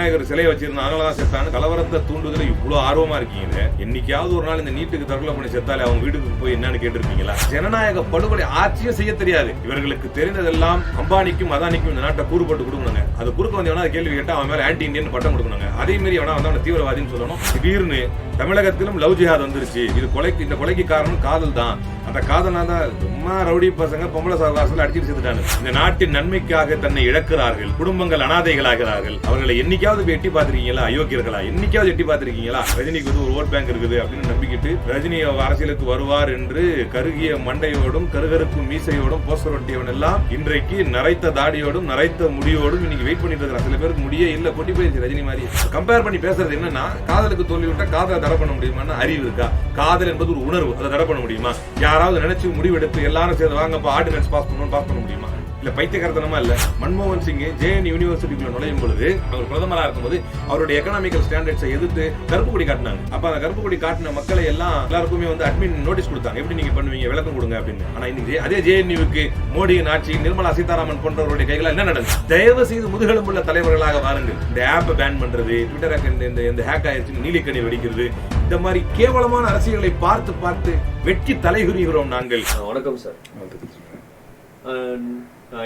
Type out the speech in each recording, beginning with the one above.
விநாயகர் சிலையை வச்சிருந்தா அதனாலதான் செத்தான்னு கலவரத்தை தூண்டுதல இவ்வளவு ஆர்வமா இருக்கீங்க. என்னைக்காவது ஒரு நாள் இந்த நீட்டுக்கு தற்கொலை பண்ணி செத்தாலே அவங்க வீட்டுக்கு போய் என்னன்னு கேட்டிருப்பீங்களா? ஜனநாயக படுகொலை ஆட்சியும் செய்ய தெரியாது. இவர்களுக்கு தெரிந்ததெல்லாம் அம்பானிக்கும் அதானிக்கும் இந்த நாட்டை கூறுபட்டு கொடுக்கணுங்க. அது குறுக்க வந்து கேள்வி கேட்டா அவன் மேல ஆன்டி இந்தியன் பட்டம் கொடுக்கணுங்க. அதே மாதிரி அவனா வந்து தீவிரவாதின்னு சொல்லணும். திடீர்னு தமிழகத்திலும் லவ் ஜிஹாத் வந்துருச்சு. இது கொலைக்கு, இந்த கொலைக்கு காரணம் காதல் தான். அந்த காதல்னா தான் சும்மா ரவுடி பசங்க பொம்பளை சாவகாசத்தில் அடிச்சுட்டு செத்துட்டாங்க. இந்த நாட்டின் நன்மைக்காக தன்னை இழக்கிறார்கள். குடும்பங்கள் அனாதைகளாகிறார்கள். அவர்களை என்னைக்காவது எட்டி பார்த்திருக்கீங்களா? அயோக்கியர்களா? என்னைக்காவது எட்டி பார்த்திருக்கீங்களா? ரஜினிக்கு வந்து ஒரு ஓட் பேங்க் இருக்குது அப்படின்னு நம்பிக்கிட்டு ரஜினி அரசியலுக்கு வருவார் என்று கருகிய மண்டையோடும் கருகருக்கும் மீசையோடும் போஸ்டர் ஒட்டியவன் எல்லாம் இன்றைக்கு நரைத்த தாடியோடும் நரைத்த முடியோடும் இன்னைக்கு வெயிட் பண்ணிட்டு இருக்கிறான். சில பேருக்கு முடியே இல்ல, கொட்டி போயிடுச்சு ரஜினி மாதிரி. கம்பேர் பண்ணி பேசுறது என்னன்னா, காதலுக்கு தோல்வி விட்டா காதலை தடை பண்ண முடியுமா? அறிவு இருக்கா? காதல் என்பது ஒரு உணர்வு, அதை தடை பண்ண முடியுமா? யாராவது நினைச்சு முடிவெடுத்து எல்லாரும் சேர்ந்து வாங்கப்பா ஆர்டினன்ஸ் பாஸ் பண்ண முடியுமா? இல்ல பைத்தியக்காரத்தனமா இல்ல. மன்மோகன் சிங் ஜேஎன் யூனிவர்சிட்டிக்குள்ள நுழையும் பொழுது அவர் பிரதமரா இருக்கும்போது அவருடைய எக்கனாமிக்கல் ஸ்டாண்டர்ட்ஸை எதிர்த்து கருப்பு கொடி காட்டினாங்க. அப்ப அந்த கருப்பு கொடி காட்டின மக்களை எல்லாருக்குமே வந்து அட்மின் நோட்டீஸ் கொடுத்தாங்க, எப்படி நீங்க பண்ணுவீங்க, விளக்கம் கொடுங்க அப்படின்னு. ஆனா இன்னைக்கு அதே ஜேஎன்யூக்கு மோடியின் ஆட்சி, நிர்மலா சீதாராமன் போன்றவருடைய கைகளால் என்ன நடந்தது? தயவு செய்து முதுகெலும்புள்ள தலைவர்களாக வாருங்கள். இந்த ஆப்பை பேன் பண்றது, ட்விட்டர் இந்த ஹேக் ஆயிடுச்சு, நீலிக்கணி வெடிக்கிறது, இந்த மாதிரி கேவலமான அரசியலை பார்த்து பார்த்து வெட்கி தலைகுறிகிறோம் நாங்கள். வணக்கம் சார்.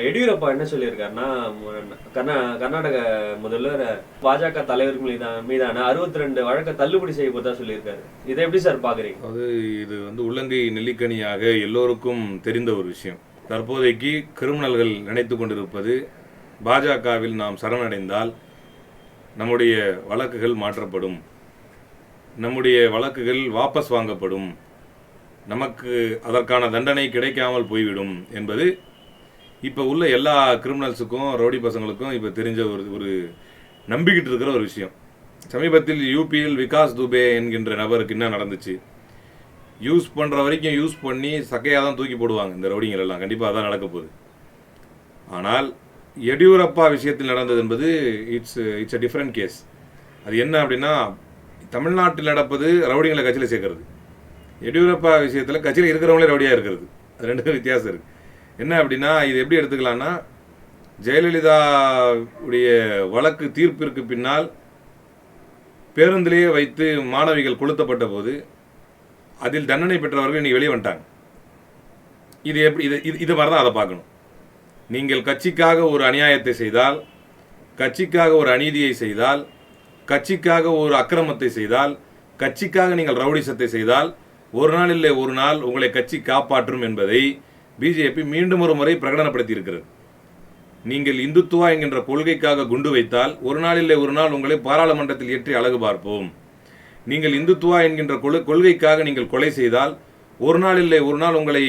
எடியூரப்பா என்ன சொல்லியிருக்காருன்னா, கர்நாடக முதல்வர் பாஜக தலைவர் மீதான 62 வழக்கை தள்ளுபடி செய்ய போதா சொல்லியிருக்காரு. இதை எப்படி சார் பாக்குறீங்க? இது வந்து உள்ளங்கை நெல்லிக்கனியாக எல்லோருக்கும் தெரிந்த ஒரு விஷயம். தற்போதைக்கு கிரிமினல்கள் நினைத்து கொண்டிருப்பது, பாஜகவில் நாம் சரணடைந்தால் நம்முடைய வழக்குகள் மாற்றப்படும், நம்முடைய வழக்குகள் வாபஸ் வாங்கப்படும், நமக்கு அதற்கான தண்டனை கிடைக்காமல் போய்விடும் என்பது இப்போ உள்ள எல்லா கிரிமினல்ஸுக்கும் ரவுடி பசங்களுக்கும் இப்போ தெரிஞ்ச ஒரு நம்பிக்கிட்டு இருக்கிற ஒரு விஷயம். சமீபத்தில் யூபியில் விகாஸ் துபே என்கின்ற நபருக்கு என்ன நடந்துச்சு? யூஸ் பண்ணுற வரைக்கும் யூஸ் பண்ணி சக்கையாக தான் தூக்கி போடுவாங்க இந்த ரவுடிங்கள் எல்லாம். கண்டிப்பாக அதான் நடக்க போகுது. ஆனால் எடியூரப்பா விஷயத்தில் நடந்தது என்பது இட்ஸ் அ டிஃப்ரெண்ட் கேஸ். அது என்ன அப்படின்னா, தமிழ்நாட்டில் நடப்பது ரவுடிங்களை கட்சியில் சேர்க்கறது, எடியூரப்பா விஷயத்தில் கட்சியில் இருக்கிறவங்களே ரவுடியாக இருக்கிறது. அது ரெண்டு வித்தியாசம் இருக்குது. என்ன அப்படின்னா, இது எப்படி எடுத்துக்கலாம்னா, ஜெயலலிதாவுடைய வழக்கு தீர்ப்பிற்கு பின்னால் பேருந்திலேயே வைத்து மாணவிகள் கொளுத்தப்பட்ட போது அதில் தண்டனை பெற்றவர்கள் இன்னைக்கு வெளியே வந்துட்டாங்க. இது எப்படி இது மாதிரி தான் அதை பார்க்கணும். நீங்கள் கட்சிக்காக ஒரு அநியாயத்தை செய்தால், கட்சிக்காக ஒரு அநீதியை செய்தால், கட்சிக்காக ஒரு அக்கிரமத்தை செய்தால், கட்சிக்காக நீங்கள் ரவுடிசத்தை செய்தால், ஒரு நாள் இல்லை ஒரு நாள் உங்களை கட்சி காப்பாற்றும் என்பதை பிஜேபி மீண்டும் ஒரு முறை பிரகடனப்படுத்தி இருக்கிறது. நீங்கள் இந்துத்துவா என்கின்ற கொள்கைக்காக குண்டு வைத்தால் ஒரு நாள் இல்லை ஒரு நாள் உங்களை பாராளுமன்றத்தில் ஏற்றி அழகு பார்ப்போம். நீங்கள் இந்துத்துவா என்கின்ற கொள்கைக்காக நீங்கள் கொலை செய்தால் ஒரு நாள் இல்லை ஒரு நாள் உங்களை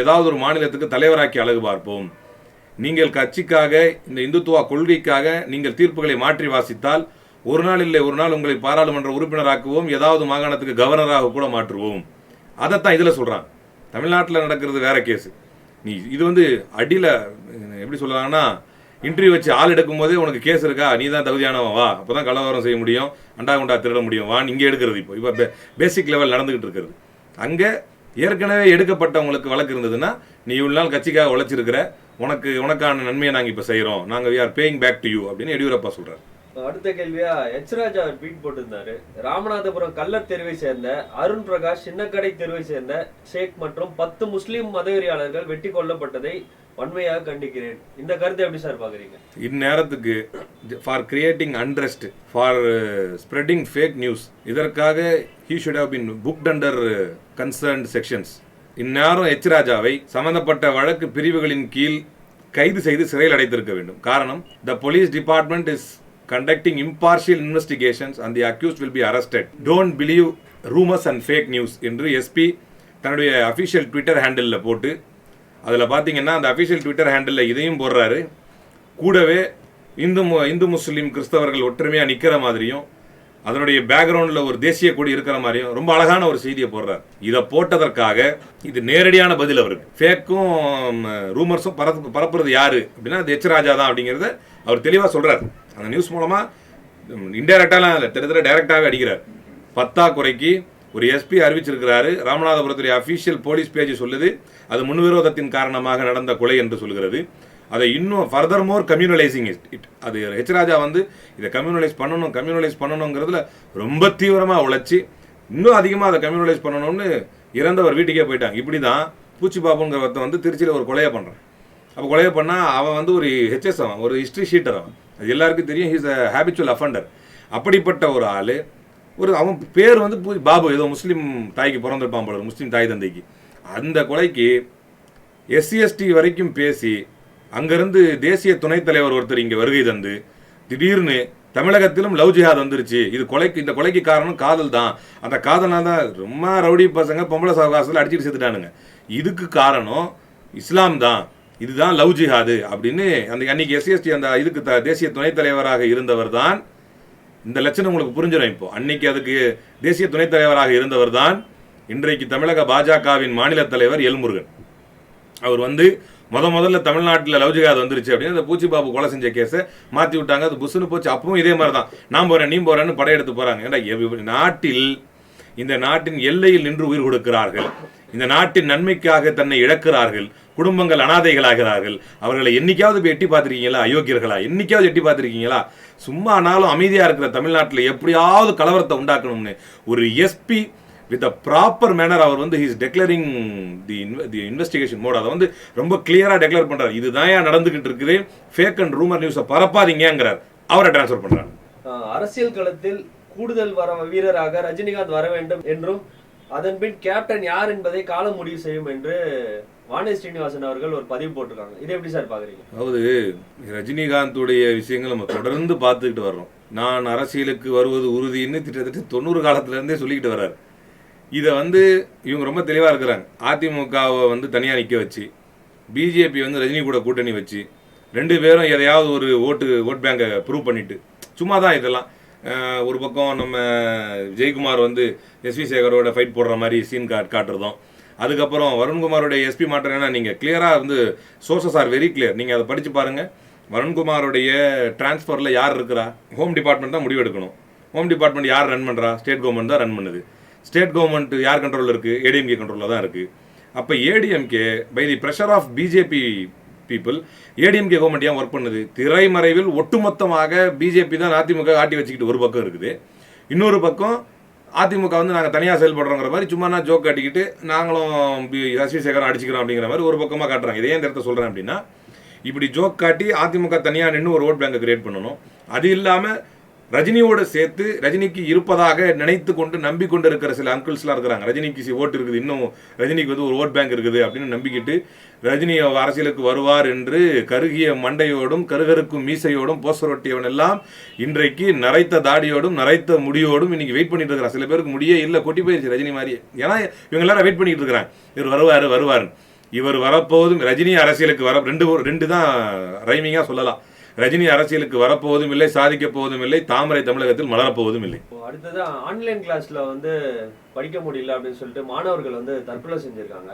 ஏதாவது ஒரு மாநிலத்துக்கு தலைவராக்கி அழகு பார்ப்போம். நீங்கள் கட்சிக்காக, இந்த இந்துத்துவா கொள்கைக்காக நீங்கள் தீர்ப்புகளை மாற்றி வாசித்தால் ஒரு நாள் இல்லை ஒரு நாள் உங்களை பாராளுமன்ற உறுப்பினராக்குவோம், ஏதாவது மாகாணத்துக்கு கவர்னராக கூட மாற்றுவோம். அதைத்தான் இதில் சொல்கிறாங்க. தமிழ்நாட்டில் நடக்கிறது வேற கேஸு. இது வந்து அடியில் எப்படி சொல்லலாம்னா, இன்டர்வியூ வச்சு ஆள் எடுக்கும் போதே உனக்கு கேஸ் இருக்கா, நீ தான் தகுதியானவா, வா, அப்போ தான் கலவரம் செய்ய முடியும், அண்டா குண்டா திருட முடியும், வா, இங்கே எடுக்கிறது. இப்போ பேசிக் லெவல் நடந்துகிட்டு இருக்கிறது. அங்கே ஏற்கனவே எடுக்கப்பட்டவங்களுக்கு வழக்கு இருந்ததுன்னா, நீ இவ்வளோ நாள் கட்சிக்காக உழைச்சிருக்கிற, உனக்கான நன்மையை நாங்கள் இப்போ செய்கிறோம், நாங்கள் we are paying back to you அப்படின்னு எடியூரப்பா சொல்கிறார். அடுத்த கேள்வியா, எச் ராஜா ட்வீட் போட்டிருந்தாரு. ராமநாதபுரம் கல்லர் தெருவை சேர்ந்த அருண் பிரகாஷ், சின்னக்கடை தெருவை சேர்ந்த ஷேக் மற்றும் 10 முஸ்லீம் மதவெறியாளர்கள் வெட்டி கொல்லப்பட்டதை வன்மையாக கண்டிக்கிறேன். இந்த கருத்தை எப்படி சார் பாக்குறீங்க? இந்நேரத்துக்கு for creating unrest, for spreading fake news, இதற்காக he should have been booked under concerned sections. இந்நேரம் எச் ராஜாவை சம்பந்தப்பட்ட வழக்கு பிரிவுகளின் கீழ் கைது செய்து சிறையில் அடைத்திருக்க வேண்டும். காரணம், the police department is conducting impartial investigations and the accused will be arrested. Don't believe rumors and fake news என்று எஸ்பி தன்னுடைய அஃபிஷியல் ட்விட்டர் ஹேண்டிலில் போட்டு, அதில் பார்த்தீங்கன்னா அந்த அஃபிஷியல் ட்விட்டர் ஹேண்டிலில் இதையும் போடுறாரு, கூடவே இந்து முஸ்லீம் கிறிஸ்தவர்கள் ஒற்றுமையாக நிற்கிற மாதிரியும் அதனுடைய பேக்ரவுண்டில் ஒரு தேசிய கொடி இருக்கிற மாதிரியும் ரொம்ப அழகான ஒரு செய்தியை போடுறார். இதை போட்டதற்காக இது நேரடியான பதில் அவருக்கு. ஃபேக்கும் ரூமர்ஸும் பரப்புறது யாரு அப்படின்னா அது எச் ராஜா தான் அப்படிங்கிறத அவர் தெளிவாக சொல்கிறார். அந்த நியூஸ் மூலமாக இன்டைரக்டாலாம் இல்லை, டைரக்டாகவே அடிக்கிறார். 10 குறைக்கு ஒரு எஸ்பி அறிவிச்சிருக்கிறாரு. ராமநாதபுரத்துடைய அஃபீஷியல் போலீஸ் பேஜ் சொல்லுது அது முன்விரோதத்தின் காரணமாக நடந்த கொலை என்று சொல்கிறது. அதை இன்னும் ஃபர்தர் மோர் கம்யூனலைசிங் இட். அது ஹெச் ராஜா வந்து இதை கம்யூனலைஸ் பண்ணணுங்கிறதுல ரொம்ப தீவிரமாக உழைச்சி இன்னும் அதிகமாக அதை கம்யூனலைஸ் பண்ணணும்னு இறந்தவர் வீட்டுக்கே போயிட்டாங்க. இப்படி தான் பூச்சி பாபுங்கிறவர்த்த வந்து திருச்சியில் ஒரு கொலையை பண்ணுறான். அப்போ கொலையை பண்ணால் அவன் வந்து ஒரு ஹெச்எஸ், அவன் ஒரு ஹிஸ்ட்ரி ஷீட்டர், அவன் அது எல்லாருக்கும் தெரியும். He's a habitual offender. அப்படிப்பட்ட ஒரு ஆள், அவன் பேர் வந்து பாபு, ஏதோ முஸ்லீம் தாய்க்கு பிறந்திருப்பான் போல, முஸ்லீம் தாய் தந்தைக்கு. அந்த கொலைக்கு SC/ST வரைக்கும் பேசி அங்கேருந்து தேசிய துணைத் தலைவர் ஒருத்தர் இங்கே வருகை தந்து திடீர்னு தமிழகத்திலும் லவ் ஜிஹாத் வந்துருச்சு, இந்த கொலைக்கு காரணம் காதல் தான், அந்த காதல்னால தான் ரொம்ப ரவுடி பசங்க பொம்பளை சவகாசத்தில் அடிச்சுட்டு செத்துட்டானுங்க, இதுக்கு காரணம் இஸ்லாம் தான், இதுதான் லவ் ஜிஹாது அப்படின்னு அன்னைக்கு SC/ST அந்த இதுக்கு தேசிய துணைத் தலைவராக இருந்தவர் தான். இந்த லட்சணம் உங்களுக்கு புரிஞ்சிடும். இப்போ அன்னைக்கு அதுக்கு தேசிய துணைத் தலைவராக இருந்தவர் தான் இன்றைக்கு தமிழக பாஜகவின் மாநில தலைவர் எல்முருகன். அவர் வந்து முதல்ல தமிழ்நாட்டில் லவ் ஜிஹாத் வந்துருச்சு அப்படின்னு அந்த பூச்சி பாபு கொலை செஞ்ச கேஸை மாற்றி விட்டாங்க. அது புஷ்னு போச்சு. அப்பவும் இதே மாதிரி தான், நான் போகிறேன் நீ போகிறேன்னு படையெடுத்து போகிறாங்க. ஏன்னா இந்த நாட்டின் எல்லையில் நின்று உயிர் கொடுக்கிறார்கள், இந்த நாட்டின் நன்மைக்காக தன்னை இழக்கிறார்கள், குடும்பங்கள் அனாதைகளாகிறார்கள். அவர்களை என்னைக்காவது போய் எட்டி பார்த்துருக்கீங்களா? அயோக்கியர்களா? என்னைக்காவது எட்டி பார்த்துருக்கீங்களா? சும்மா ஆனாலும் அமைதியாக இருக்கிற தமிழ்நாட்டில் எப்படியாவது கலவரத்தை உண்டாக்கணும்னு ஒரு SP with a proper manner அவர் வந்து he's declaring the investigation mode. அதை வந்து ரொம்ப கிளியராக டெக்ளேர் பண்ணுறாரு. இதுதான் ஏன் நடந்துகிட்டு இருக்குது, ஃபேக் அண்ட் ரூமர் நியூஸை பரப்பாதீங்கிறார். அவரை டிரான்ஸ்ஃபர் பண்ணுறாரு. அரசியல் களத்தில் கூடுதல் வீரராக ரஜினிகாந்த் வர வேண்டும் என்றும் அதன் பின் கேப்டன் யார் என்பதை காலம் முடிவு செய்யும் என்று வானதி ஸ்ரீனிவாசன் அவர்கள் ஒரு பதிவு போட்டிருக்காங்க. இதை எப்படி சார் பாக்குறீங்க? அதாவது ரஜினிகாந்துடைய விஷயங்கள் நம்ம தொடர்ந்து பார்த்துக்கிட்டு வர்றோம். நான் அரசியலுக்கு வருவது உறுதின்னு கிட்டத்தட்ட 90 காலத்திலேருந்தே சொல்லிக்கிட்டு வர்றாரு. இதை வந்து இவங்க ரொம்ப தெளிவாக இருக்கிறாங்க. அதிமுகவை வந்து தனியாக நிற்க வச்சு, பிஜேபி வந்து ரஜினி கூட கூட்டணி வச்சு, 2 பேரும் எதையாவது ஒரு ஓட் பேங்கை ப்ரூவ் பண்ணிட்டு சும்மா தான் இதெல்லாம். ஒரு பக்கம் நம்ம ஜெயக்குமார் வந்து எஸ்வி சேகரோட ஃபைட் போடுற மாதிரி சீன் காட்டுறதும், அதுக்கப்புறம் வருண்குமாரோடைய எஸ்பி மாற்றம்னா நீங்கள் கிளியராக வந்து சோர்சஸ் ஆர் வெரி கிளியர். நீங்கள் அதை படித்து பாருங்கள். வருண்குமாரோடைய டிரான்ஸ்ஃபரில் யார் இருக்கிறா? ஹோம் டிபார்ட்மெண்ட் தான் முடிவு எடுக்கணும். ஹோம் டிபார்ட்மெண்ட் யார் ரன் பண்ணுறா? ஸ்டேட் கவர்மெண்ட் தான் ரன் பண்ணுது. ஸ்டேட் கவர்மெண்ட் யார் கண்ட்ரோலில் இருக்குது? ஏடிஎம்கே கண்ட்ரோலில் தான் இருக்குது. அப்போ ADMK by the pressure of BJP people, ADMK government ஏன் ஒர்க் பண்ணுது? திரைமறைவில் ஒட்டுமொத்தமாக பிஜேபி தான் அதிமுக ஆட்டி வச்சுக்கிட்டு ஒரு பக்கம் இருக்குது. இன்னொரு பக்கம் அதிமுக வந்து நாங்கள் தனியாக செயல்படுறோங்கிற மாதிரி சும்மா நான் ஜோக் காட்டிக்கிட்டு நாங்களும் எஸ்வி சேகரம் அடிச்சுக்கிறோம் அப்படிங்கிற மாதிரி ஒரு பக்கமாக காட்டுறாங்க. இதே இந்த இடத்த சொல்கிறேன் அப்படின்னா, இப்படி ஜோக் காட்டி அதிமுக தனியாக நின்று ஒரு ஓட் பேங்கை கிரியேட் பண்ணணும். அது இல்லாமல் ரஜினியோடு சேர்த்து ரஜினிக்கு இருப்பதாக நினைத்து கொண்டு நம்பிக்கொண்டு இருக்கிற சில அங்கிள்ஸ்லாம் இருக்கிறாங்க. ரஜினிக்கு ஓட்டு இருக்குது, இன்னும் ரஜினிக்கு வந்து ஒரு ஓட் பேங்க் இருக்குது அப்படின்னு நம்பிக்கிட்டு ரஜினி அரசியலுக்கு வருவார் என்று கருகிய மண்டையோடும் கருகருக்கும் மீசையோடும் போஸ்டர் ஒட்டியவன் எல்லாம் இன்றைக்கு நரைத்த தாடியோடும் நரைத்த முடியோடும் இன்னைக்கு வெயிட் பண்ணிட்டு இருக்கிறான். சில பேருக்கு முடியே இல்லை, கொட்டி போயிடுச்சு ரஜினி மாதிரி. ஏன்னா இவங்க எல்லாரும் வெயிட் பண்ணிட்டு இருக்கிறாங்க, இவர் வருவார். இவர் வரப்போவதும் ரஜினி அரசியலுக்கு ரெண்டு தான் ரைமிங்காக சொல்லலாம். ரஜினி அரசியலுக்கு வரப்போவதும் இல்லை, சாதிக்க போவதும் இல்லை, தாமரை தமிழகத்தில் மலரப்போவதும் இல்லை. அடுத்தது ஆன்லைன் கிளாஸ்ல வந்து படிக்க முடியல அப்படின்னு சொல்லிட்டு மாணவர்கள் வந்து தற்கொலை செஞ்சிருக்காங்க.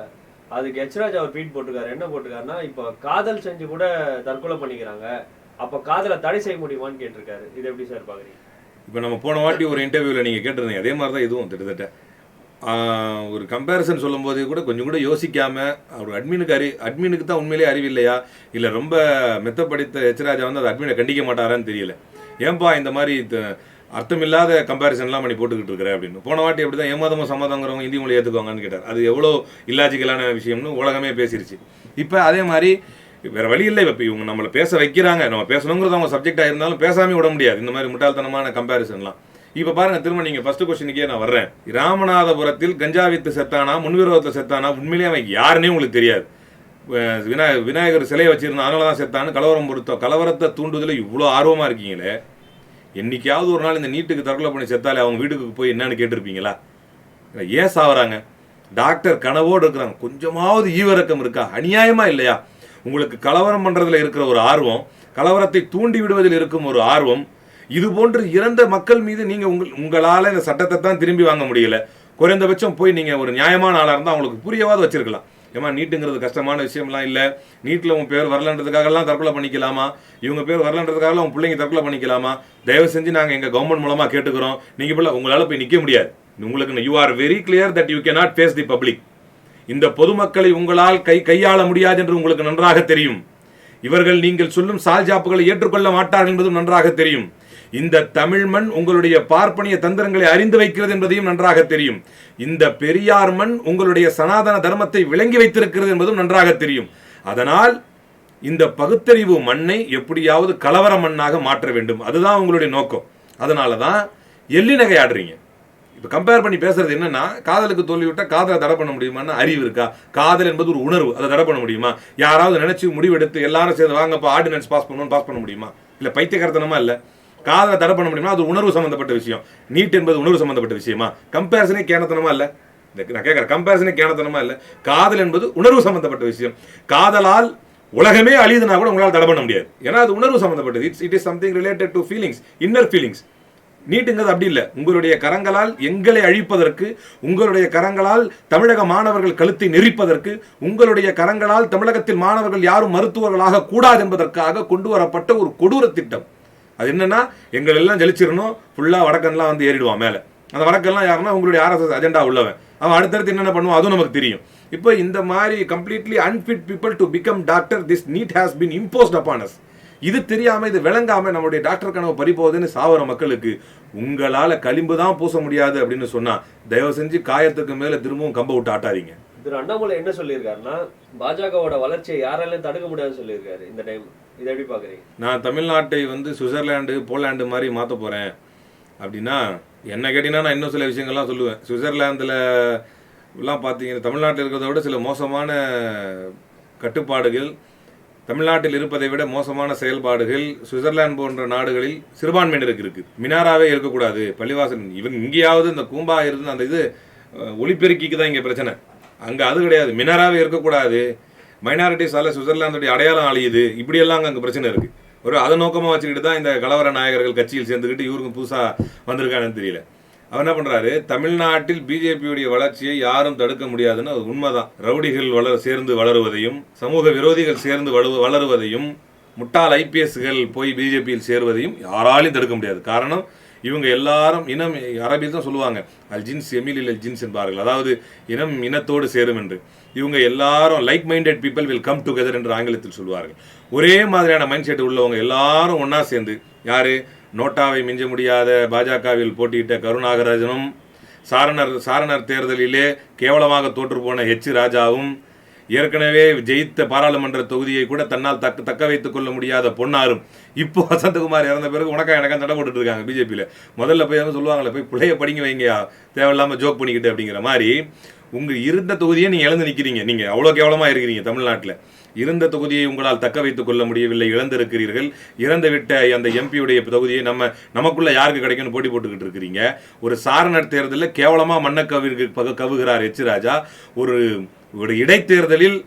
அதுக்கு எச் ராஜா அவர் ட்வீட் போட்டிருக்காரு. என்ன போட்டிருக்காருன்னா, இப்போ காதல் செஞ்சு கூட தற்கொலை பண்ணிக்கிறாங்க, அப்போ காதலை தடை செய்ய முடியுமான்னு கேட்டிருக்காரு. இது எப்படி சார் பாக்குறீங்க? இப்போ நம்ம போன வாட்டி ஒரு இன்டர்வியூவில் நீங்கள் கேட்டிருந்தீங்க, அதே மாதிரி தான் இதுவும் கிட்டத்தட்ட ஒரு கம்பேரிசன் சொல்லும்போது கூட கொஞ்சம் கூட யோசிக்காமல் அவர் அட்மினுக்கு தான் உண்மையிலே அறிவு இல்லையா, இல்லை ரொம்ப மெத்தப்படித்த எச் ராஜா வந்து அது அட்மினை கண்டிக்க மாட்டாரான்னு தெரியல. ஏன்பா இந்த மாதிரி அர்த்தமில்லாத கம்பேரிசன்லாம் பண்ணி போட்டுக்கிட்டு இருக்கிறேன் அப்படின்னு. போன வாட்டி அப்படி தான் ஏமாதமும் சம்மதங்கிறவங்க இந்தி மொழி ஏற்றுக்குவாங்கன்னு கேட்டார். அது எவ்வளோ இல்லாஜிக்கலான விஷயம்னு உலகமே பேசிருச்சு. இப்போ அதே மாதிரி வேறு வழி இல்லை. இப்போ இவங்க நம்மளை பேச வைக்கிறாங்க, நம்ம பேசணுங்கிறது அவங்க சப்ஜெக்டாக இருந்தாலும் பேசாமல் விட முடியாது இந்த மாதிரி முட்டாள்தனமான கம்பேரிசன்லாம். இப்போ பாருங்க, திரும்ப நீங்கள் ஃபர்ஸ்ட் கொஸ்டினுக்கே நான் வர்றேன். ராமநாதபுரத்தில் கஞ்சா வித்து செத்தானா, முன்விரோதத்தில் செத்தானா, உண்மையிலேயே அவன் யாருன்னே உங்களுக்கு தெரியாது. விநாயகர் சிலையை வச்சிருந்தா அதனால தான் செத்தான்னு கலவரத்தை தூண்டுவதில் இவ்வளோ ஆர்வமாக இருக்கீங்களே, என்னைக்காவது ஒரு நாள் இந்த நீட்டுக்கு தற்கொலை பண்ணி செத்தாலே அவங்க வீட்டுக்கு போய் என்னன்னு கேட்டிருப்பீங்களா? ஏன் சாவறாங்க? டாக்டர் கனவோடு இருக்கிறாங்க, கொஞ்சமாவது ஈவிரக்கம் இருக்கா? அநியாயமா இல்லையா? உங்களுக்கு கலவரம் பண்ணுறதுல இருக்கிற ஒரு ஆர்வம், கலவரத்தை தூண்டி விடுவதில் இருக்கும் ஒரு ஆர்வம், இது போன்று இறந்த மக்கள் மீது நீங்கள் உங்களால் இந்த சட்டத்தை தான் திரும்பி வாங்க முடியல. குறைந்தபட்சம் போய் நீங்கள் ஒரு நியாயமான ஆளாக இருந்தால் அவங்களுக்கு புரியவாது வச்சிருக்கலாம். ஏமா நீட்டுங்கிறது கஷ்டமான விஷயம்லாம் இல்லை, நீட்டில் உன் பேர் வரலன்றதுக்காகலாம் தற்கொலை பண்ணிக்கலாமா, இவங்க பேர் வரலன்றதுக்காகலாம் உன் பிள்ளைங்க தற்கொலை பண்ணிக்கலாமா, தயவு செஞ்சு நாங்கள் எங்கள் கவர்மெண்ட் மூலமாக கேட்டுக்கிறோம், நீங்கள் இப்போ உங்களால் போய் நிற்க முடியாது. உங்களுக்கு you are very clear that you cannot face the public. இந்த பொதுமக்களை உங்களால் கையாள முடியாது என்று உங்களுக்கு நன்றாக தெரியும். இவர்கள் நீங்கள் சொல்லும் சால்ஜாப்புகளை ஏற்றுக்கொள்ள மாட்டார்கள் என்பதும் நன்றாக தெரியும். இந்த தமிழ் மண் உங்களுடைய பார்ப்பனிய தந்திரங்களை அறிந்து வைக்கிறது என்பதையும் நன்றாக தெரியும். இந்த பெரியார் மண் உங்களுடைய சனாதன தர்மத்தை விளங்கி வைத்திருக்கிறது என்பதும் நன்றாக தெரியும். அதனால் இந்த பகுத்தறிவு மண்ணை எப்படியாவது கலவர மண்ணாக மாற்ற வேண்டும், அதுதான் உங்களுடைய நோக்கம். அதனால தான் எள்ளி நகை ஆடுறீங்க. இப்போ கம்பேர் பண்ணி பேசுறது என்னன்னா, காதலுக்கு தோல்வி விட்டா காதலை தடை பண்ண முடியுமான்னு அறிவு இருக்கா? காதல் என்பது ஒரு உணர்வு, அதை தடை பண்ண முடியுமா? யாராவது நினைச்சு முடிவெடுத்து எல்லாரும் சேர்ந்து வாங்கப்பா ஆர்டினன்ஸ் பாஸ் பண்ண முடியுமா? இல்லை பைத்தியக்காரத்தனமா இல்லை. காதலை தடை பண்ண முடியுமா? அது உணர்வு சம்பந்தப்பட்ட விஷயம். நீட் என்பது உணர்வு சம்பந்தப்பட்ட விஷயமா? கம்பேரிசனே கேனத்தனமா இல்லை. நான் கேட்குறேன், கம்பேரிசனே கேனத்தனமா இல்லை. காதல் என்பது உணர்வு சம்பந்தப்பட்ட விஷயம். காதலால் உலகமே அழியுதுனா கூட உங்களால் தடை பண்ண முடியாது. ஏன்னா அது உணர்வு சம்பந்தப்பட்டது. It is something related to feelings, inner feelings. நீட்டுங்கிறது அப்படி இல்லை. உங்களுடைய கரங்களால் எங்களை அழிப்பதற்கு, உங்களுடைய கரங்களால் தமிழக மாணவர்கள் கழுத்தை நெரிப்பதற்கு, உங்களுடைய கரங்களால் தமிழகத்தில் மாணவர்கள் யாரும் மருத்துவர்களாக கூடாது என்பதற்காக கொண்டு வரப்பட்ட ஒரு கொடூர திட்டம். அது என்னன்னா, எங்கள் எல்லாம் ஜெலிச்சிடணும், ஃபுல்லாக வடக்கன்லாம் வந்து ஏறிடுவான் மேலே. அந்த வடக்கெல்லாம் யாருன்னா உங்களுடைய ஆர்எஸ்எஸ் அஜெண்டா உள்ளவன். அவன் அடுத்தடுத்து என்னென்ன பண்ணுவான் அதுவும் நமக்கு தெரியும். இப்போ இந்த மாதிரி completely unfit people to become doctor, this NEET has been imposed upon us. இது தெரியாம, இது விளங்காம நம்மளுடைய டாக்டர் கனவு பறிப்போகுதுன்னு சாவர மக்களுக்கு உங்களால களிம்பு தான் பூச முடியாது அப்படின்னு சொன்னா, தயவு செஞ்சு காயத்துக்கு மேல திரும்பவும் கம்ப விட்டு ஆட்டாதீங்க. திரு அண்ணாமலை என்ன சொல்லியிருக்காருன்னா, பாஜகவோட வளர்ச்சியை யாராலையும் தடுக்க முடியாதுன்னு சொல்லியிருக்காரு இந்த டைம். இதை எப்படி பாக்குறீங்க? நான் தமிழ்நாட்டை வந்து சுவிட்சர்லாந்து, போலாண்டு மாதிரி மாற்ற போறேன் அப்படின்னா, என்ன கேட்டீங்கன்னா நான் இன்னும் சில விஷயங்கள்லாம் சொல்லுவேன். சுவிட்சர்லாந்துல எல்லாம் பார்த்தீங்கன்னா தமிழ்நாட்டில் இருக்கிறத விட சில மோசமான கட்டுப்பாடுகள், தமிழ்நாட்டில் இருப்பதை விட மோசமான செயல்பாடுகள் சுவிட்சர்லாந்து போன்ற நாடுகளில் சிறுபான்மையினருக்கு இருக்கு. மினாராவே இருக்கக்கூடாது, பள்ளிவாசல். இவங்க இங்கேயாவது இந்த கூம்பா இருந்து அந்த இது ஒளிப்பெருக்கிக்கு தான் இங்கே பிரச்சனை. அங்கே அது கிடையாது, மினாராவே இருக்கக்கூடாது, மைனாரிட்டிஸால சுவிட்சர்லாந்துடைய அடையாளம் அழியுது, இப்படியெல்லாம் அங்கே பிரச்சனை இருக்கு. ஒரு அதை நோக்கமாக வச்சுக்கிட்டு தான் இந்த கலவர நாயகர்கள் கட்சியில் சேர்ந்துக்கிட்டு இவருக்கு புதுசாக வந்திருக்கான்னு தெரியல. அவர் என்ன பண்றாரு, தமிழ்நாட்டில் பிஜேபியுடைய வளர்ச்சியை யாரும் தடுக்க முடியாதுன்னு அது உண்மைதான். ரவுடிகள் சேர்ந்து வளருவதையும், சமூக விரோதிகள் சேர்ந்து வளருவதையும், முட்டாள் ஐபிஎஸ்கள் போய் பிஜேபியில் சேருவதையும் யாராலையும் தடுக்க முடியாது. காரணம், இவங்க எல்லாரும் இனம், அரபியில் தான் சொல்லுவாங்க அல் ஜின்ஸ் எமிலில் அல் ஜின்ஸ் என்பார்கள், அதாவது இனம் இனத்தோடு சேரும் என்று. இவங்க எல்லாரும் like minded people will come together என்று ஆங்கிலத்தில் சொல்வார்கள். ஒரே மாதிரியான மைண்ட் செட் உள்ளவங்க எல்லாரும் ஒன்னா சேர்ந்து, யாரு, நோட்டாவை மிஞ்ச முடியாத பாஜகவில் போட்டியிட்ட கருணாகராஜனும், சாரணர் தேர்தலிலே கேவலமாக தோற்று போன ஹெச் ராஜாவும், ஏற்கனவே ஜெயித்த பாராளுமன்ற தொகுதியை கூட தன்னால் தக்க வைத்துக் கொள்ள முடியாத பொன்னாரும், இப்போ வசந்தகுமார் இறந்த பிறகு உனக்கா எனக்கா தடை போட்டுட்டு இருக்காங்க பிஜேபியில். முதல்ல போய் வந்து சொல்லுவாங்களே, போய் பிள்ளைய படிங்க வைங்க, தேவையில்லாமல் ஜோக் பண்ணிக்கிட்டு அப்படிங்கிற மாதிரி. உங்கள் இருந்த தொகுதியை நீங்கள் இழந்து நிற்கிறீங்க. நீங்கள் அவ்வளோ கேவலமாக இருக்கிறீங்க. தமிழ்நாட்டில் இருந்த தொகுதியை உங்களால் தக்க வைத்துக் கொள்ள முடியவில்லை, இழந்திருக்கிறீர்கள். இறந்து விட்ட அந்த எம்பியுடைய தொகுதியை நமக்குள்ள யாருக்கு கிடைக்கும்னு போட்டி போட்டுக்கிட்டு இருக்கிறீங்க. ஒரு சாரணர் தேர்தலில் கேவலமாக மன்ன கவுகிறார் ஹெச் ராஜா. ஒரு இடைத்தேர்தலில்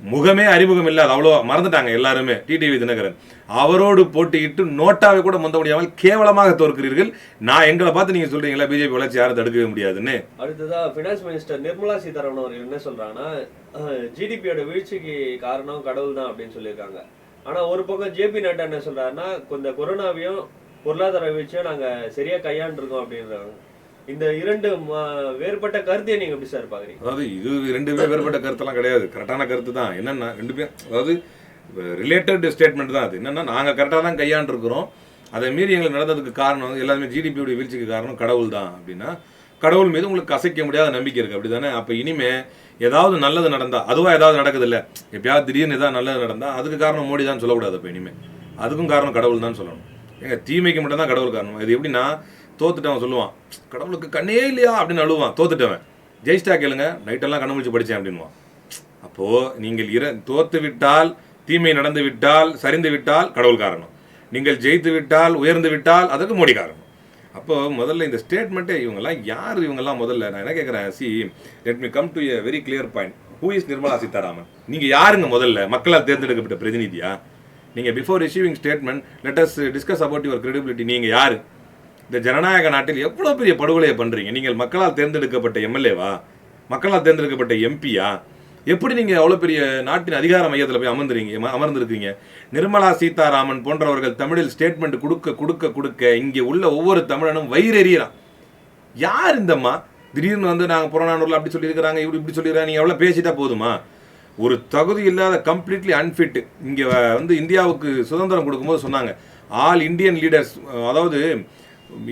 முகமே அறிமுகம் இல்லாத, அவ்வளோ மறந்துட்டாங்க எல்லாருமே, டிடிவி தினகரன், அவரோடு போட்டியிட்டு நோட்டாவை கூட முந்த முடியாமல் கேவலமாக தோற்கிறீர்கள். நான் எங்களை பார்த்து நீங்க சொல்றீங்களா பிஜேபி வளர்ச்சி யாரும் தடுக்கவே முடியாதுன்னு. அடுத்ததா பினான்ஸ் மினிஸ்டர் நிர்மலா சீதாராமன் அவர்கள் என்ன சொல்றாங்கன்னா, ஜிடிபியோட வீழ்ச்சிக்கு காரணம் கடவுள் தான் அப்படின்னு சொல்லியிருக்காங்க. ஆனா ஒரு பக்கம் ஜேபி நட்டா என்ன சொல்றாருன்னா, இந்த கொரோனாவையும் பொருளாதார வீழ்ச்சியும் நாங்க சரியா கையாண்டிருக்கோம் அப்படின்றாங்க. இந்த இரண்டு வேறுபட்ட கருத்தை நீங்க எப்படி சார் பாக்குறீங்க? அதாவது இது ரெண்டுமே வேறுபட்ட கருத்தெல்லாம் கிடையாது, கரெக்டான கருத்து தான். என்னன்னா ரெண்டு பேரும், அதாவது ரிலேட்டட் ஸ்டேட்மெண்ட் தான் அது. என்னன்னா நாங்கள் கரெக்டாக தான் கையாண்டிருக்கிறோம், அதை மீறி எங்களுக்கு நடந்ததுக்கு காரணம் எல்லாருமே ஜிடிபியோடைய வீழ்ச்சிக்கு காரணம் கடவுள் தான் அப்படின்னா, கடவுள் மீது உங்களுக்கு அசைக்க முடியாத நம்பிக்கை இருக்குது, அப்படி தானே? அப்போ இனிமே ஏதாவது நல்லது நடந்தால், அதுவாக ஏதாவது நடக்குது இல்லை, எப்பயாவது திடீர்னு ஏதாவது நல்லது நடந்தால் அதுக்கு காரணம் மோடி தான் சொல்லக்கூடாது. அப்போ இனிமேல் அதுக்கும் காரணம் கடவுள் தான் சொல்லணும். எங்க தீமைக்கு மட்டும் தான் கடவுள் காரணம். இது எப்படின்னா, தோத்துட்டவன் சொல்லுவான் கடவுளுக்கு கண்ணே இல்லையா அப்படின்னு அழுவான். தோத்துட்டவன் ஜெயிஸ்டா கேளுங்க, நைட்டெல்லாம் கண்ணு முடிச்சு படித்தேன் அப்படின்வான். அப்போது நீங்கள் தோத்து விட்டால், தீமை நடந்து விட்டால், சரிந்து விட்டால் கடவுள் காரணம். நீங்கள் ஜெயித்து விட்டால், உயர்ந்து விட்டால் அதுக்கு மோடி காரணம். அப்போ முதல்ல இந்த ஸ்டேட்மெண்ட்டே, இவங்கெல்லாம் யார் இவங்கெல்லாம்? முதல்ல நான் என்ன கேட்குறேன், let me come to a very clear point. Who is Nirmala Sitharaman? நீங்கள் யாருங்க? முதல்ல மக்களால் தேர்ந்தெடுக்கப்பட்ட பிரதிநிதியா நீங்கள்? Before receiving statement let us discuss about your credibility. நீங்கள் யார்? இந்த ஜனநாயக நாட்டில் எவ்வளோ பெரிய படுகொலையை பண்ணுறீங்க. நீங்கள் மக்களால் தேர்ந்தெடுக்கப்பட்ட எம்எல்ஏவா? மக்களால் தேர்ந்தெடுக்கப்பட்ட எம்பியா? எப்படி நீங்கள் அவ்வளோ பெரிய நாட்டின் அதிகார மையத்தில் போய் அமர்ந்திருக்கீங்க? நிர்மலா சீதாராமன் போன்றவர்கள் தமிழில் ஸ்டேட்மெண்ட் கொடுக்க இங்கே உள்ள ஒவ்வொரு தமிழனும் வயிறெறியறான். யார் இந்தம்மா? திடீர்னு வந்து நாங்கள் புறநானூரில் அப்படி சொல்லியிருக்கிறாங்க, இப்படி சொல்லியிருக்காங்க, நீங்கள் எவ்வளோ பேசிட்டா போதுமா? ஒரு தகுதி இல்லாத கம்ப்ளீட்லி அன்ஃபிட். இங்கே வந்து இந்தியாவுக்கு சுதந்திரம் கொடுக்கும்போது சொன்னாங்க, ஆல் இந்தியன் லீடர்ஸ், அதாவது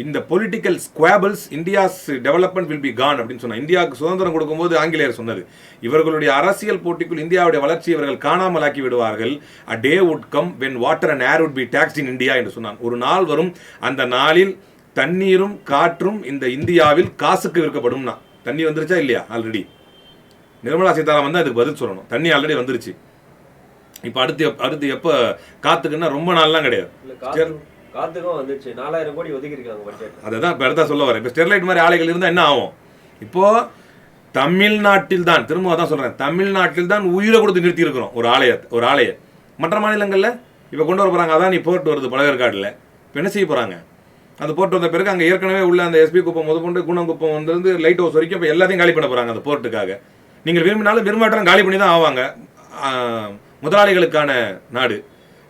இந்த political squabbles India's development will be gone அப்படின்னு சொன்னாங்க. இந்தியாவுக்கு சுதந்திரம் கொடுக்கும்போது ஆங்கிலேயர் சொன்னது, இவர்களுடைய அரசியல் போட்டிக்குள் இந்தியாவுடைய வளர்ச்சி இவர்கள் காணாமலாக்கி விடுவார்கள். A day would come when water and air would be taxed in India என்று சொன்னான். ஒரு நாள் வரும், அந்த நாளில் தண்ணீரும் காற்றும் இந்த இந்தியாவில் காசுக்கு விற்கப்படும்னா. தண்ணி வந்துருச்சா இல்லையா? ஆல்ரெடி நிர்மலா சீதாராமன் தான் இதுக்கு பதில் சொல்லணும். தண்ணி ஆல்ரெடி வந்துருச்சு. இப்போ அடுத்து எப்போ காத்துக்குன்னா ரொம்ப நாள்லாம் கிடையாது. காத்துக்கும் வந்துச்சு. 4000 கோடி ஒதுக்கிருக்காங்க பட்ஜெட். அதுதான் இப்போ அடுத்த சொல்ல வரேன். இப்போ ஸ்டெர்லைட் மாதிரி ஆலைகள் இருந்தால் என்ன ஆகும்? இப்போ தமிழ்நாட்டில் தான், திரும்ப அதான் சொல்கிறேன், தமிழ்நாட்டில் தான் உயிரை கொடுத்து நிறுத்தி இருக்கிறோம் ஒரு ஆலையை. மற்ற மாநிலங்களில் இப்போ கொண்டு வர போகிறாங்க. அதான் நீ போர்ட் வருது பழவேற்காட்டில். இப்போ என்ன செய்ய போகிறாங்க? அந்த போர்ட் வந்த பிறகு அங்கே ஏற்கனவே உள்ள அந்த எஸ்பி குப்பம் முதற்கொண்டு குணங்குப்பம் வந்து லைட் ஹவுஸ் வரைக்கும் இப்போ எல்லாத்தையும் காலி பண்ண போகிறாங்க அந்த போர்ட்டுக்காக. நீங்கள் விரும்பினாலும் விரும்பாட்டம் காலி பண்ணி தான் ஆவாங்க. முதலாளிகளுக்கான நாடு,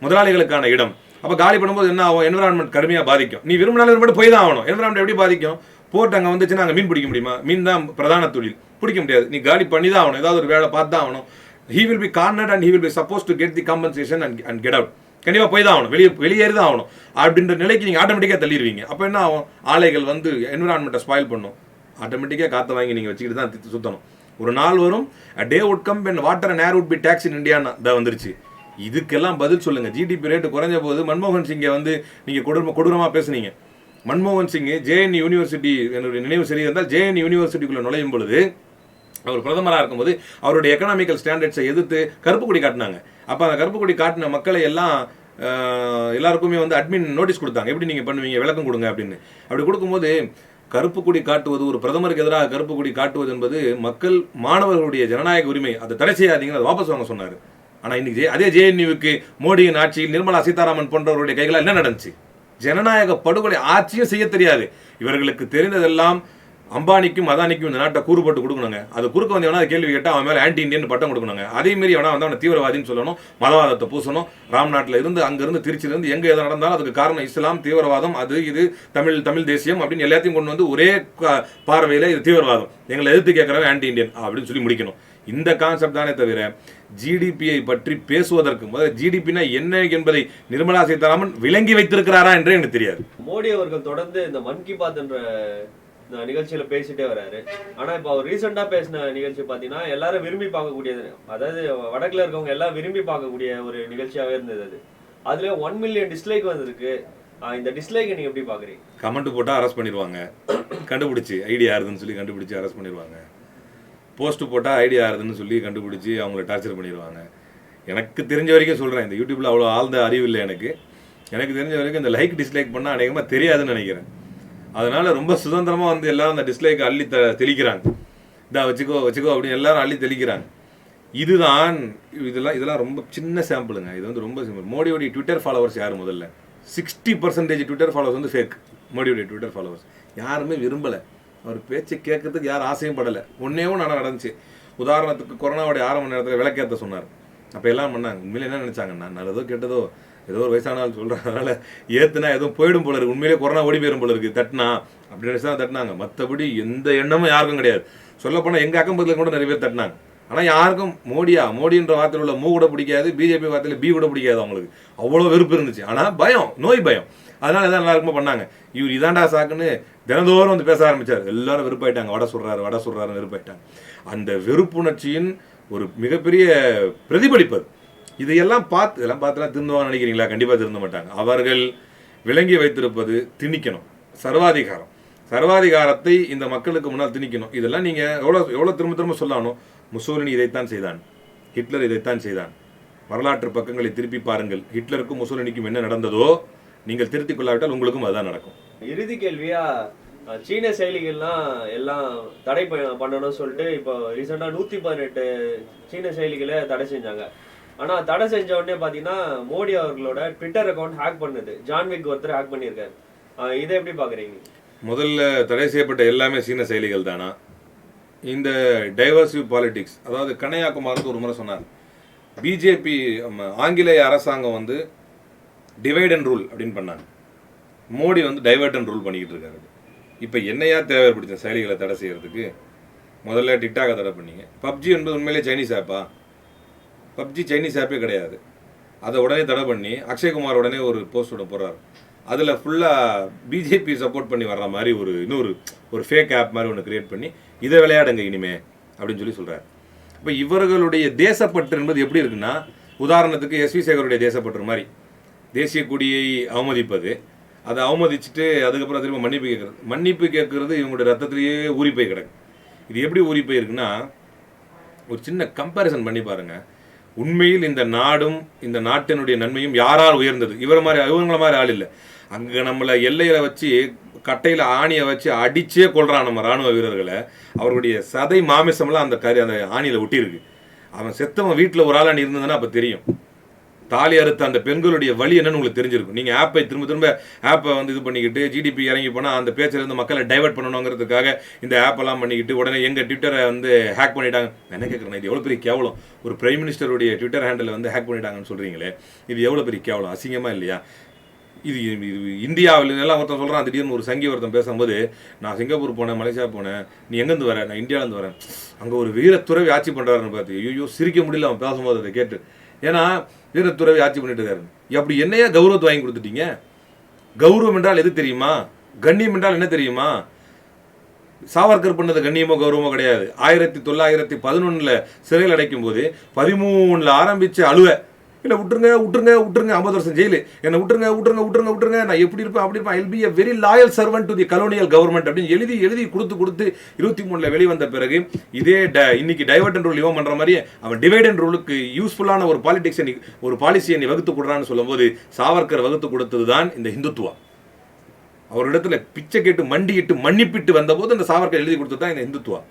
முதலாளிகளுக்கான இடம். அப்போ காலி பண்ணும்போது என்ன ஆகும்? என்விரான்மெண்ட் கடுமையாக பாதிக்கும். நீ விரும்பினாலும் விரும்ப போய் தான் ஆகணும். என்விரான்மெண்ட் எப்படி பாதிக்கும்? போர்ட் அங்கே வந்துச்சுன்னா அங்கே மீன் பிடிக்க முடியுமா? மீன் தான் பிரதான தொழில், பிடிக்க முடியாது. நீ காலி பண்ணி தான் ஆகணும். ஏதாவது ஒரு வேலை பார்த்து தான் ஆகணும். he will be cornered and he will be supposed to get the compensation and get out. கண்டிப்பாக போய் தான் ஆகணும், வெளியேறி தான் ஆகணும். அப்படின்ற நிலைக்கு நீங்கள் ஆட்டோமேட்டிக்காக தள்ளிடுவீங்க. அப்போ என்ன ஆகும்? ஆலைகள் வந்து என்விரான்மெண்ட்டை ஸ்பாயில் பண்ணும். ஆட்டோமேட்டிக்காக காற்றை வாங்கி நீங்கள் வச்சுக்கிட்டு தான் சுற்றணும். ஒரு நாள் வரும், a day would come when water and air would be taxed in India. தான் வந்துருச்சு. இதுக்கெல்லாம் பதில் சொல்லுங்க. ஜிடிபி ரேட்டு குறைஞ்ச போது மன்மோகன் சிங்கை வந்து நீங்கள் கொடூரமாக பேசுனீங்க. மன்மோகன் சிங் ஜேஎன் யூனிவர்சிட்டி, என்னுடைய நினைவு சரி இருந்தால் ஜேஎன் யூனிவர்சிட்டிக்குள்ளே நுழையும் பொழுது, அவர் பிரதமராக இருக்கும்போது அவருடைய எக்கனாமிக்கல் ஸ்டாண்டர்ட்ஸை எதிர்த்து கருப்பு கொடி காட்டினாங்க. அப்போ அந்த கருப்பு கொடி காட்டின மக்களை எல்லாம் எல்லாருக்குமே வந்து அட்மின் நோட்டீஸ் கொடுத்தாங்க, எப்படி நீங்கள் பண்ணுவீங்க, விளக்கம் கொடுங்க அப்படின்னு. அப்படி கொடுக்கும்போது கருப்பு கொடி காட்டுவது, ஒரு பிரதமருக்கு எதிராக கருப்பு கொடி காட்டுவது என்பது மக்கள் மாணவர்களுடைய ஜனநாயக உரிமை, அதை தடை செய்யாதீங்கன்னு அதை வாபஸ் வாங்க சொன்னார். ஆனால் இன்னைக்கு அதே ஜேஎன்யூவுக்கு மோடியின் ஆட்சியில் நிர்மலா சீதாராமன் போன்றவருடைய கைகளால் என்ன நடந்துச்சு? ஜனநாயக படுகொலை. ஆட்சியும் செய்ய தெரியாது இவர்களுக்கு. தெரிந்ததெல்லாம் அம்பானிக்கும் அதானிக்கும் இந்த நாட்டை கூறு போட்டு கொடுக்கணுங்க. அது குறுக்க வந்து எவனா கேள்வி கேட்டால் அவன் மேலே ஆன்டி இண்டியன் பட்டம் கொடுக்கணுங்க. அதே மாதிரி எவனா வந்து அவனை தீவிரவாதின்னு சொல்லணும், மதவாதத்தை பூசணும். ராம்நாட்டில் இருந்து அங்கிருந்து திருச்சியிலிருந்து எங்கே எதை நடந்தாலும் அதுக்கு காரணம் இஸ்லாம், தீவிரவாதம், அது இது தமிழ் தேசியம் அப்படின்னு எல்லாத்தையும் கொண்டு வந்து ஒரே பார்வையில் இது தீவிரவாதம், எங்களை எதிர்த்து கேட்குறவன் ஆன்டி இண்டியன் அப்படின்னு சொல்லி முடிக்கணும். இந்த கான்செப்ட் தானே தவிர ஜிடிபியை பற்றி பேசுவதற்கு முதல்ல ஜிடிபினா என்ன என்பதை நிர்மலா சீதாராமன் விளங்கி வைத்திருக்கிறாரா என்றே எனக்கு தெரியாது. மோடி அவர்கள் தொடர்ந்து இந்த மன் கி பாத் என்ற நிகழ்ச்சியில பேசிட்டே வராரு. ஆனா இப்ப அவர் ரீசெண்டா பேசின நிகழ்ச்சி பாத்தீங்கன்னா எல்லாரும் விரும்பி பார்க்கக்கூடியது, அதாவது வடக்குல இருக்கவங்க எல்லாம் விரும்பி பார்க்கக்கூடிய ஒரு நிகழ்ச்சியாவே இருந்தது. அதுல 1 மில்லியன் டிஸ்லைக் வந்திருக்கு. இந்த டிஸ்லைக்கை நீங்க எப்படி பாக்குறீங்க? கமெண்ட் போட்டா அரெஸ்ட் பண்ணிடுவாங்க, கண்டுபிடிச்சி ஐடியா யாருதுன்னு சொல்லி கண்டுபிடிச்சி அரெஸ்ட் பண்ணிடுவாங்க. போஸ்ட் போட்டால் ஐடியா யாருதுன்னு சொல்லி கண்டுபிடிச்சி அவங்கள டார்ச்சர் பண்ணிடுவாங்க. எனக்கு தெரிஞ்ச வரைக்கும் சொல்கிறேன், இந்த யூடியூப்பில் அவ்வளோ ஆழ்ந்த அறிவு இல்லை எனக்கு தெரிஞ்ச வரைக்கும் இந்த லைக் டிஸ்லைக் பண்ணால் அநேகமாக தெரியாதுன்னு நினைக்கிறேன். அதனால் ரொம்ப சுதந்திரமாக வந்து எல்லோரும் அந்த டிஸ்லைக்கை அள்ளி தெளிக்கிறாங்க. இதான் வச்சுக்கோ அப்படின்னு எல்லாரும் அள்ளி தெளிக்கிறாங்க. இதெல்லாம் ரொம்ப சின்ன சாம்பிளுங்க. இது வந்து ரொம்ப சிம்பிள். மோடியோடைய ட்விட்டர் ஃபாலோவர்ஸ் யார்? முதல்ல 60% ட்விட்டர் ஃபாலோவர்ஸ் வந்து ஃபேக். மோடியோடைய ட்விட்டர் ஃபாலோவர்ஸ் யாருமே விரும்பலை, அவர் பேச்சு கேட்கறதுக்கு யாரும் ஆசையும் படலை. ஒன்றேவும் நடந்துச்சு. உதாரணத்துக்கு கொரோனாவுடைய ஆரம்ப நேரத்தில் விளக்கேற்ற சொன்னார். அப்போ எல்லாம் பண்ணாங்க. உண்மையிலே என்ன நினச்சாங்கன்னா, நல்லதோ கெட்டதோ ஏதோ ஒரு வயசானாலும் சொல்கிறதுனால ஏற்றுனா எதுவும் போயிடும் போல இருக்குது, உண்மையிலே கொரோனா ஓடி போயிடும் போல இருக்குது, தட்டினா அப்படின்னு நினச்சி தான் தட்டினாங்க. மற்றபடி எந்த எண்ணமும் யாருக்கும் கிடையாது. சொல்லப்போனால் எங்கள் அக்கம் பக்கத்தில் கூட நிறைய பேர் தட்டினாங்க. ஆனால் யாருக்கும் மோடின்ற வார்த்தையில் உள்ள மூ கூட பிடிக்காது, பிஜேபி வார்த்தையில் பி கூட பிடிக்காது. அவங்களுக்கு அவ்வளோ வெறுப்பு இருந்துச்சு. ஆனால் நோய் பயம், அதனால எதாவது எல்லாருக்குமே பண்ணாங்க. இவர் இதாண்டா சாக்குன்னு தினந்தோறும் வந்து பேச ஆரம்பித்தார். எல்லாரும் வெறுப்பாயிட்டாங்க. வடை சொல்கிறாரு வெறுப்பாயிட்டாங்க. அந்த வெறுப்புணர்ச்சியின் ஒரு மிகப்பெரிய பிரதிபலிப்பு. இதையெல்லாம் பார்த்துலாம் திருந்துவான்னு நினைக்கிறீங்களா? கண்டிப்பாக திருந்த மாட்டாங்க. அவர்கள் விளங்கி வைத்திருப்பது திணிக்கணும், சர்வாதிகாரத்தை இந்த மக்களுக்கு முன்னால் திணிக்கணும். இதெல்லாம் நீங்கள் எவ்வளோ திரும்ப சொல்லணும். முசோலினி இதைத்தான் செய்தான், ஹிட்லர் இதைத்தான் செய்தான். வரலாற்று பக்கங்களை திருப்பி பாருங்கள். ஹிட்லருக்கும் முசோலினிக்கும் என்ன நடந்ததோ நீங்கள் திருத்திக் கொள்ளாவிட்டால் உங்களுக்கும் அதுதான் நடக்கும். இறுதி கேள்வியா, சீன செயலிகள்லாம் எல்லாம் தடை பண்ணணும்னு சொல்லிட்டு இப்போ ரீசெண்டா 118 சீன செயலிகளை தடை செஞ்சாங்க. ஆனா தடை செஞ்ச உடனே பாத்தீங்கன்னா மோடி அவர்களோட ட்விட்டர் அக்கௌண்ட் ஹேக் பண்ணுது. ஜான்விக் ஒருத்தர் ஹேக் பண்ணியிருக்காரு. இதை எப்படி பாக்குறீங்க? முதல்ல தடை செய்யப்பட்ட எல்லாமே சீன செயலிகள் தானா? இந்த டைவர்சிவ் பாலிடிக்ஸ், அதாவது கண்ணையா குமார் ஒரு முறை சொன்னார், பிஜேபி ஆங்கிலேய அரசாங்கம் வந்து டிவைட் அண்ட் ரூல் அப்படின்னு பண்ணாங்க, மோடி வந்து டைவர்ட் அண்ட் ரூல் பண்ணிக்கிட்டு இருக்காரு. இப்போ என்னையா தேவை ஏற்படுத்த செயலிகளை தடை செய்யறதுக்கு? முதல்ல டிக்டாக்கை தடை பண்ணீங்க. பப்ஜி என்பது உண்மையிலே சைனீஸ் ஆப்பா? பப்ஜி சைனீஸ் ஆப்பே கிடையாது. அதை உடனே தடை பண்ணி அக்ஷய்குமார் உடனே ஒரு போஸ்ட் ஒன்று போடுறாரு. அதில் ஃபுல்லாக பிஜேபி சப்போர்ட் பண்ணி வர்ற மாதிரி ஒரு ஃபேக் ஆப் மாதிரி ஒன்று கிரியேட் பண்ணி இதை விளையாடுங்க இனிமே அப்படின்னு சொல்லி சொல்கிறார். இப்போ இவர்களுடைய தேசப்பற்று என்பது எப்படி இருக்குன்னா, உதாரணத்துக்கு எஸ்வி சேகருடைய தேசப்பற்று மாதிரி தேசிய கொடியை அவமதிப்பது, அதை அவமதிச்சுட்டு அதுக்கப்புறம் திரும்ப மன்னிப்பு கேட்கறது இவங்களுடைய ரத்தத்திலேயே ஊறி போய் கிடக்கு. இது எப்படி ஊறி போயிருக்குன்னா, ஒரு சின்ன கம்பேரிசன் பண்ணி பாருங்க. உண்மையில் இந்த நாடும் இந்த நாட்டினுடைய நன்மையும் யாரால் உயர்ந்தது? இவங்கள மாதிரி ஆள் இல்லை. அங்கே நம்மளை எல்லையில் வச்சு கட்டையில் ஆணியை வச்சு அடிச்சே கொள்றான் நம்ம ராணுவ வீரர்களை. அவர்களுடைய சதை மாமிசம்லாம் அந்த ஆணியில் ஒட்டியிருக்கு. அவன் செத்தவன் வீட்டில் ஒரு ஆளாக இருந்ததுன்னா அப்போ தெரியும். தாலி அறுத்த அந்த பெண்களுடைய வழி என்னன்னு உங்களுக்கு தெரிஞ்சிருக்கும். நீங்கள் ஆப்பை திரும்ப ஆப்பை இது பண்ணிக்கிட்டு ஜிடிபி இறங்கி போனால் அந்த பேச்சிலேருந்து மக்களை டைவர்ட் பண்ணணுங்கிறதுக்காக இந்த ஆப்பெல்லாம் பண்ணிக்கிட்டு உடனே எங்கள் ட்விட்டரை ஹேக் பண்ணிட்டாங்க. என்ன கேட்குறேன், இது எவ்வளோ பெரிய கேவலம். ஒரு பிரைம் மினிஸ்டருடைய ட்விட்டர் ஹேண்டில் ஹேக் பண்ணிட்டாங்கன்னு சொல்கிறீங்களே, இது எவ்வளோ பெரிய கேவலம், அசிங்கமாக இல்லையா? இது இந்தியாவில் எல்லாம் ஒருத்தன் சொல்கிறான். திடீர்னு ஒரு சங்கி ஒருத்தன் பேசும்போது, நான் சிங்கப்பூர் போனேன், மலேசியா போனேன், நீ எங்கேருந்து வரேன்? நான் இந்தியாவிலேருந்து வரேன். அங்கே ஒரு வீரத்துறவி ஆட்சி பண்ணுறாருன்னு பார்த்து ஐயோ சிரிக்க முடியல அவன் பேசும்போது அதை கேட்டு. ஏன்னா வீரத்துறவி ஆட்சி பண்ணிட்டு இருக்காரு. அப்படி என்னையா கௌரவத்தை வாங்கி கொடுத்துட்டீங்க? கௌரவம் என்றால் எது தெரியுமா? கண்ணியம் என்றால் என்ன தெரியுமா? சாவர்கர் பண்ணது கண்ணியமோ கௌரவமோ கிடையாது. 1911 சிறையில் அடைக்கும் போது 13 ஆரம்பிச்ச அழுவ, இல்லை விட்டுருங்க 50 வருஷம் ஜெயிலு, என்னை விட்டுருங்க, நான் எப்படி இருப்பேன் அப்படி இருப்பேன், I'll be a very loyal servant to the colonial government அப்படின்னு எழுதி கொடுத்து 23 வெளிவந்த பிறகு இதே இன்னைக்கு டைவர்ட் அண்ட் ரூல் இவன் பண்ற மாதிரி அவன் டிவைட் அண்ட் ரூலுக்கு யூஸ்ஃபுல்லான ஒரு பாலிசியை நீ வகுத்து கொடுறான்னு சொல்லும்போது சாவர்கர் வகுத்து கொடுத்தது தான் இந்த இந்துத்துவா. அவரிடத்துல பிச்சை கேட்டு மண்டியிட்டு மன்னிப்பிட்டு வந்தபோது அந்த சாவர்கர் எழுதி கொடுத்தது தான் இந்த இந்துத்துவா.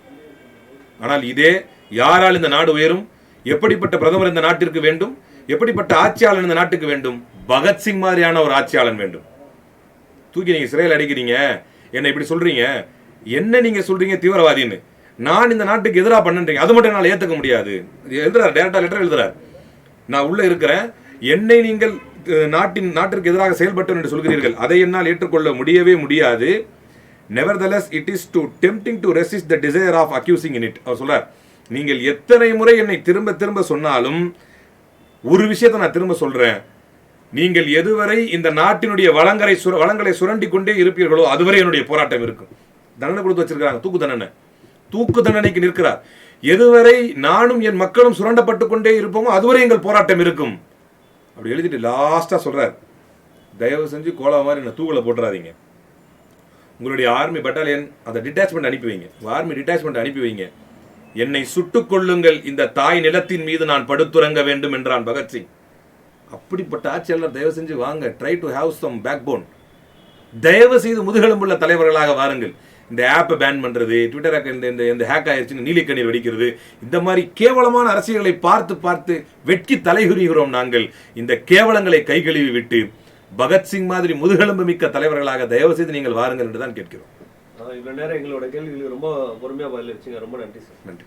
ஆனால் இதே யாரால் இந்த நாடு உயரும்? எப்படிப்பட்ட பிரதமர் இந்த நாட்டிற்கு வேண்டும்? எப்படிப்பட்ட ஆட்சியாளன் இந்த நாட்டுக்கு வேண்டும்? பகத்சிங் மாதிரியான ஒரு ஆட்சியாளன் வேண்டும். தூக்கி நீங்க சிறையில் அடைக்கிறீங்க, என்ன இப்படி சொல்றீங்க, என்ன நீங்க சொல்றீங்க தீவிரவாதின்னு, நான் இந்த நாட்டுக்கு எதிராக பண்ணுறீங்க, அது மட்டும் என்னால் ஏற்றுக்க முடியாது. எழுதுறாரு, டைரக்டா லெட்டர் எழுதுறாரு. நான் உள்ள இருக்கிறேன், என்னை நீங்கள் நாட்டிற்கு எதிராக செயல்பட்டோம் என்று சொல்கிறீர்கள், அதை என்னால் ஏற்றுக்கொள்ள முடியவே முடியாது. Nevertheless, it is too tempting to resist the desire of accusing in it. அவர் சொல்றார், நீங்கள் எத்தனை முறை என்னை திரும்ப சொன்னாலும் ஒரு விஷயத்தை நான் திரும்ப சொல்றேன், நீங்கள் எதுவரை இந்த நாட்டினுடைய வளங்களை சுரண்டி கொண்டே இருப்பீர்களோ அதுவரை என்னுடைய போராட்டம் இருக்கும். தண்டனை கொடுத்து வச்சிருக்காங்க, தூக்கு தண்டனைக்கு நிற்கிறார். எதுவரை நானும் என் மக்களும் சுரண்டப்பட்டு கொண்டே இருப்போமோ அதுவரை எங்கள் போராட்டம் இருக்கும் அப்படி எழுதிட்டு லாஸ்டா சொல்றார், தயவு செஞ்சு கோலா மாதிரி என்ன தூக்கில போட்டுறாதீங்க. உங்களுடைய ஆர்மி பட்டாலியன் அந்த டிட்டாச்மெண்ட் அனுப்பி வைங்க. என்னை சுட்டுக் கொள்ளுங்கள், இந்த தாய் நிலத்தின் மீது நான் படுத்துறங்க வேண்டும் என்றான் பகத்சிங். அப்படிப்பட்ட ஆட்சியாளர் தயவு செஞ்சு வாங்க. Try to have some backbone. தயவு செய்து முதுகெலும்புள்ள தலைவர்களாக வாருங்கள். இந்த ஆப்பை பேன் பண்றது, ட்விட்டர் இந்த ஹேக் ஆயிடுச்சுன்னு நீலிக்கண்ணீர் வெடிக்கிறது, இந்த மாதிரி கேவலமான அரசியல்களை பார்த்து வெட்கி தலைகுறிகிறோம் நாங்கள். இந்த கேவலங்களை கை கழுவி விட்டு பகத்சிங் மாதிரி முதுகெலும்பு மிக்க தலைவர்களாக தயவு செய்து நீங்கள் வாருங்கள் என்று தான் கேட்கிறோம். இவ்வளவு நேரம் எங்களோட கேள்விகளுக்கு ரொம்ப பொறுமையா பதிலளிச்சீங்க. ரொம்ப நன்றி சார். நன்றி.